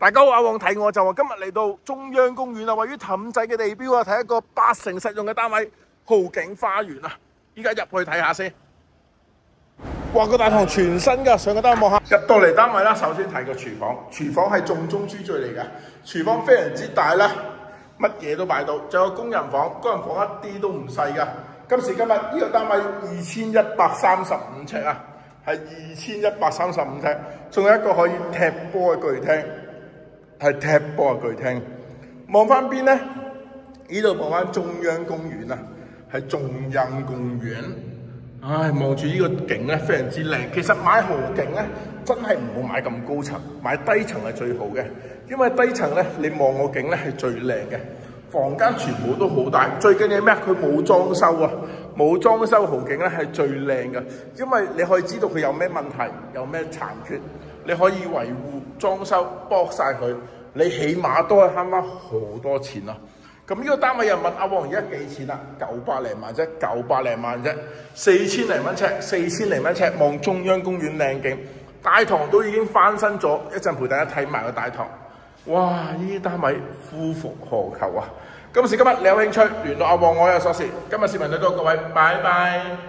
大家好，阿旺睇我就話今日嚟到中央公園啊，位於氹仔嘅地標啊，睇一個8成實用嘅單位豪景花園啊！依家入去睇下先。哇！個大堂全新噶，上個單位望下。入到嚟單位啦，首先睇個廚房，廚房係重中之重嚟嘅，廚房非常之大啦，乜嘢都擺到。仲有工人房，工人房一啲都唔細噶。今時今日呢個單位2135尺啊，係2135尺，仲有一個可以踢波嘅巨廳。係踢波嘅巨廳，望翻邊咧？呢度望翻中央公園啊，係中央公園。唉，望住呢個景咧，非常之靚。其實買豪景咧，真係唔好買咁高層，買低層係最好嘅。因為低層咧，你望個景咧係最靚嘅。房間全部都好大，最緊要咩？佢冇裝修啊，冇裝修豪景咧係最靚嘅，因為你可以知道佢有咩問題，有咩殘缺，你可以維護裝修剝晒佢，你起碼都係慳翻好多錢啊！咁呢個單位又問阿旺而家幾錢啊？900零萬啫，900零萬啫，4000零蚊尺，4000零蚊尺，望中央公園靚景，大堂都已經翻新咗，一陣陪大家睇埋個大堂。哇！呢啲單位夫復何求啊！今時今日你有興趣聯絡阿旺，我有鎖匙。今日視頻到呢度，各位，拜拜。